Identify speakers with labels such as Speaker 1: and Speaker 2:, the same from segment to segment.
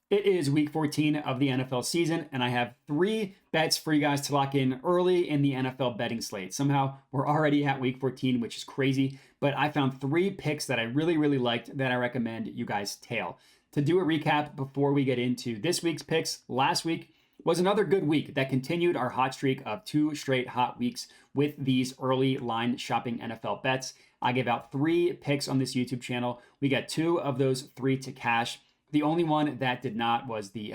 Speaker 1: It is week 14 of the NFL season, and I have three bets for you guys to lock in early in the NFL betting slate. Somehow, we're already at week 14, which is crazy, but I found three picks that I really liked that I recommend you guys tail. To do a recap before we get into this week's picks, last week was another good week that continued our hot streak of 2 straight hot weeks with these early line shopping NFL bets. I gave out 3 picks on this YouTube channel. We got 2 of those 3 to cash. The only one that did not was the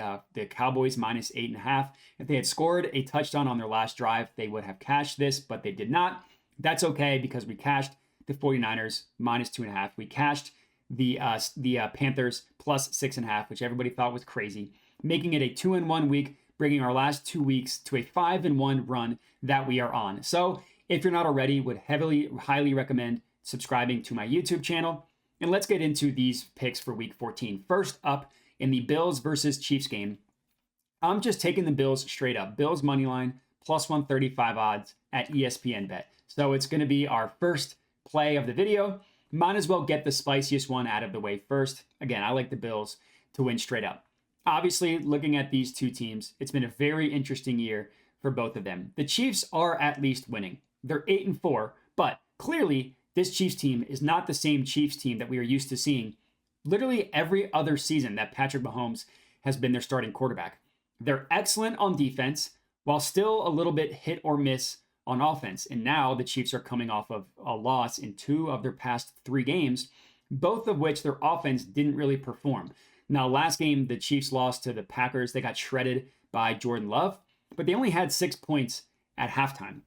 Speaker 1: Cowboys minus 8.5. If they had scored a touchdown on their last drive, they would have cashed this, but they did not. That's okay because we cashed the 49ers minus 2.5. We cashed the Panthers plus 6.5, which everybody thought was crazy, making it a 2-1 week, bringing our last 2 weeks to a 5-1 run that we are on. So if you're not already, would highly recommend subscribing to my YouTube channel. And let's get into these picks for week 14. First up, in the Bills versus Chiefs game, I'm just taking the Bills straight up. Bills money line plus 135 odds at ESPN Bet. So it's going to be our first play of the video. Might as well get the spiciest one out of the way first. Again, I like the Bills to win straight up. Obviously, looking at these two teams, it's been a very interesting year for both of them. The Chiefs are at least winning. They're 8-4, but clearly this Chiefs team is not the same Chiefs team that we are used to seeing literally every other season that Patrick Mahomes has been their starting quarterback. They're excellent on defense while still a little bit hit or miss on offense. And now the Chiefs are coming off of a loss in 2 of their past 3 games, both of which their offense didn't really perform. Now, last game, the Chiefs lost to the Packers. They got shredded by Jordan Love, but they only had 6 points at halftime.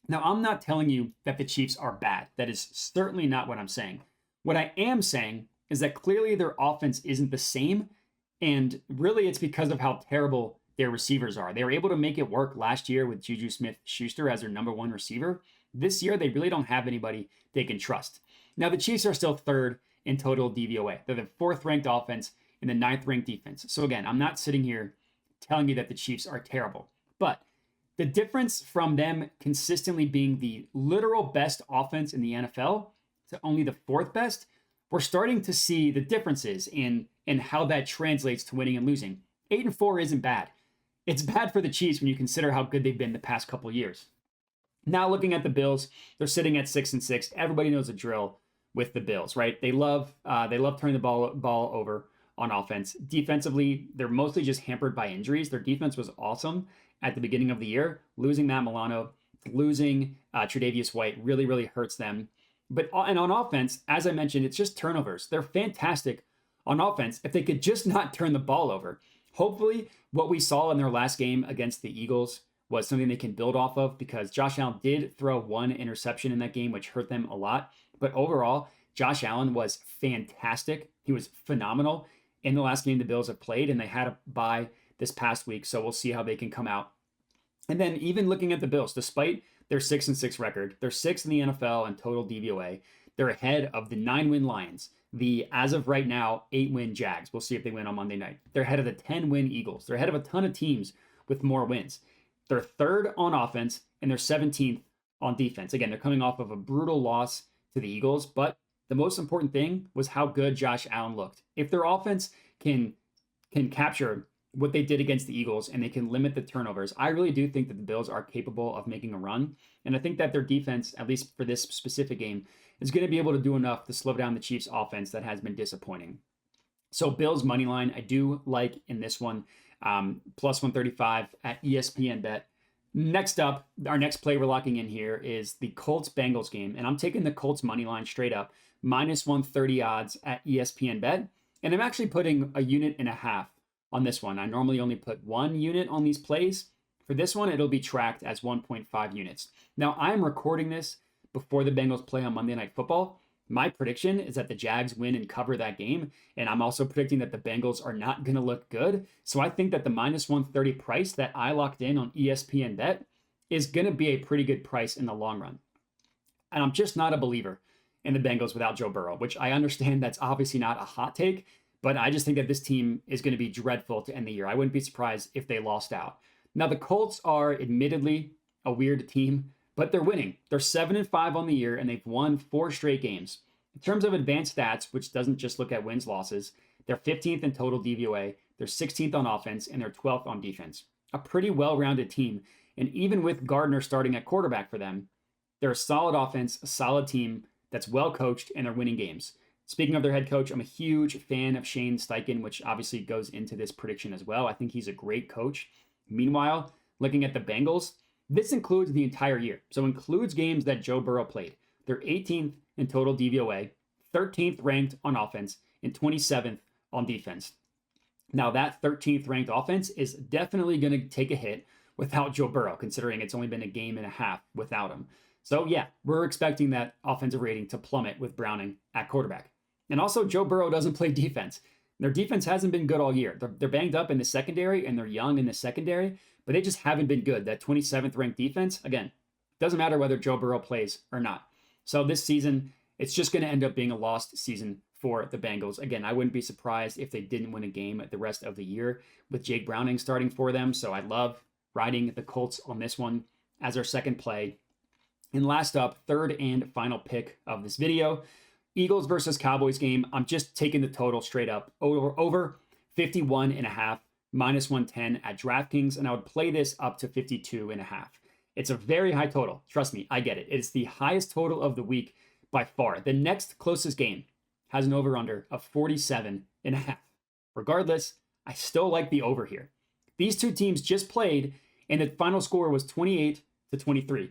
Speaker 1: Now, I'm not telling you that the Chiefs are bad. That is certainly not what I'm saying. What I am saying is that clearly their offense isn't the same, and really it's because of how terrible their receivers are. They were able to make it work last year with Juju Smith-Schuster as their number 1 receiver. This year, they really don't have anybody they can trust. Now, the Chiefs are still 3rd in total DVOA. They're the 4th-ranked offense and the 9th-ranked defense. So again, I'm not sitting here telling you that the Chiefs are terrible, but the difference from them consistently being the literal best offense in the NFL to only the 4th best, we're starting to see the differences in how that translates to winning and losing. 8-4 isn't bad. It's bad for the Chiefs when you consider how good they've been the past couple years. Now looking at the Bills, they're sitting at 6-6. Everybody knows the drill with the Bills, right? They love turning the ball over on offense. Defensively, they're mostly just hampered by injuries. Their defense was awesome at the beginning of the year. Losing Matt Milano, losing Tre'Davious White really hurts them. And on offense, as I mentioned, it's just turnovers. They're fantastic on offense if they could just not turn the ball over. Hopefully, what we saw in their last game against the Eagles was something they can build off of, because Josh Allen did throw 1 interception in that game, which hurt them a lot. But overall, Josh Allen was fantastic. He was phenomenal in the last game the Bills have played, and they had a bye this past week, so we'll see how they can come out. And then even looking at the Bills, despite their 6-6 record, they're 6th in the NFL in total DVOA. They're ahead of the 9-win Lions, the, as of right now, 8-win Jags. We'll see if they win on Monday night. They're ahead of the 10-win Eagles. They're ahead of a ton of teams with more wins. They're 3rd on offense, and they're 17th on defense. Again, they're coming off of a brutal loss to the Eagles, but the most important thing was how good Josh Allen looked. If their offense can capture what they did against the Eagles and they can limit the turnovers, I really do think that the Bills are capable of making a run. And I think that their defense, at least for this specific game, is going to be able to do enough to slow down the Chiefs' offense that has been disappointing. So Bills money line, I do like in this one, plus 135 at ESPN Bet. Next up, our next play we're locking in here is the Colts-Bengals game. And I'm taking the Colts money line straight up, minus 130 odds at ESPN Bet. And I'm actually putting 1.5 units on this one. I normally only put 1 unit on these plays. For this one, it'll be tracked as 1.5 units. Now, I'm recording this before the Bengals play on Monday Night Football. My prediction is that the Jags win and cover that game. And I'm also predicting that the Bengals are not going to look good. So I think that the minus 130 price that I locked in on ESPN Bet is going to be a pretty good price in the long run. And I'm just not a believer in the Bengals without Joe Burrow, which I understand that's obviously not a hot take, but I just think that this team is going to be dreadful to end the year. I wouldn't be surprised if they lost out. Now, the Colts are admittedly a weird team, but they're winning. They're 7-5 on the year, and they've won 4 straight games. In terms of advanced stats, which doesn't just look at wins, losses, they're 15th in total DVOA. they're 16th on offense, and they're 12th on defense. A pretty well-rounded team. And even with Gardner starting at quarterback for them, they're a solid offense, a solid team that's well coached, and they're winning games. Speaking of their head coach, I'm a huge fan of Shane Steichen, which obviously goes into this prediction as well. I think he's a great coach. Meanwhile, looking at the Bengals, this includes the entire year. So includes games that Joe Burrow played. They're 18th in total DVOA, 13th ranked on offense, and 27th on defense. Now that 13th ranked offense is definitely going to take a hit without Joe Burrow, considering it's only been a game and a half without him. So yeah, we're expecting that offensive rating to plummet with Browning at quarterback. And also, Joe Burrow doesn't play defense. Their defense hasn't been good all year. They're banged up in the secondary and they're young in the secondary, but they just haven't been good. That 27th ranked defense, again, doesn't matter whether Joe Burrow plays or not. So this season, it's just going to end up being a lost season for the Bengals. Again, I wouldn't be surprised if they didn't win a game the rest of the year with Jake Browning starting for them. So I love riding the Colts on this one as our second play. And last up, third and final pick of this video, Eagles versus Cowboys game. I'm just taking the total straight up over 51.5, minus 110 at DraftKings, and I would play this up to 52.5. It's a very high total. Trust me, I get it. It's the highest total of the week by far. The next closest game has an over-under of 47.5. Regardless, I still like the over here. These two teams just played, and the final score was 28-23.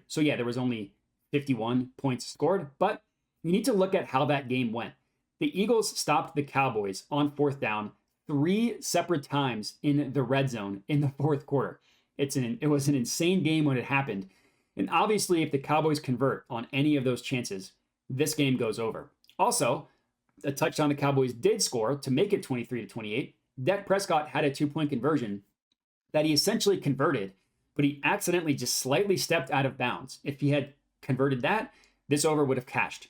Speaker 1: So yeah, there was only 51 points scored, but you need to look at how that game went. The Eagles stopped the Cowboys on fourth down 3 separate times in the red zone in the fourth quarter. It was an insane game when it happened. And obviously, if the Cowboys convert on any of those chances, this game goes over. Also, a touchdown the Cowboys did score to make it 23-28. Dak Prescott had a 2-point conversion that he essentially converted, but he accidentally just slightly stepped out of bounds. If he had converted that, this over would have cashed.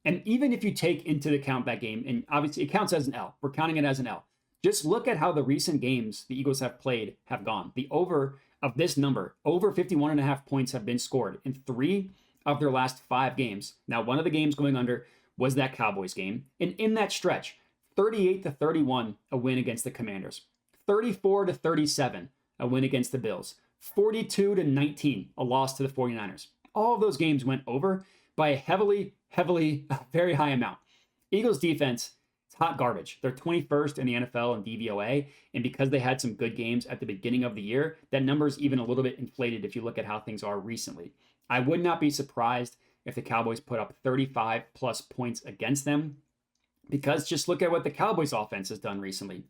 Speaker 1: And even if you take into account that game, and obviously it counts as an L, we're counting it as an L. Just look at how the recent games the Eagles have played have gone. The over of this number, over 51.5 points have been scored in 3 of their last 5 games. Now, one of the games going under was that Cowboys game. And in that stretch, 38-31, a win against the Commanders. 34-37, a win against the Bills. 42-19, a loss to the 49ers. All of those games went over by a very high amount. Eagles defense, it's hot garbage. They're 21st in the NFL in DVOA, and because they had some good games at the beginning of the year, that number is even a little bit inflated if you look at how things are recently. I would not be surprised if the Cowboys put up 35 plus points against them, because just look at what the Cowboys offense has done recently.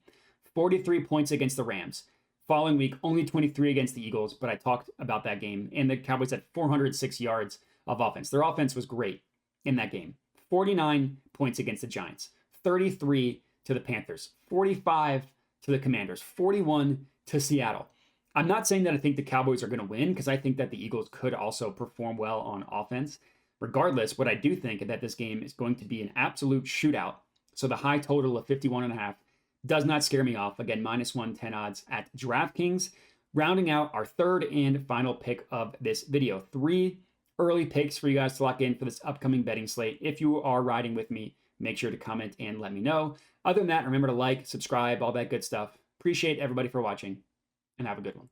Speaker 1: 43 points against the Rams. Following week, only 23 against the Eagles, but I talked about that game, and the Cowboys had 406 yards of offense. Their offense was great in that game. 49 points against the Giants, 33 to the Panthers, 45 to the Commanders, 41 to Seattle. I'm not saying that I think the Cowboys are going to win, because I think that the Eagles could also perform well on offense. Regardless, what I do think is that this game is going to be an absolute shootout. So the high total of 51.5 does not scare me off. Again, minus 110 odds at DraftKings. Rounding out our third and final pick of this video. 3 early picks for you guys to lock in for this upcoming betting slate. If you are riding with me, make sure to comment and let me know. Other than that, remember to like, subscribe, all that good stuff. Appreciate everybody for watching, and have a good one.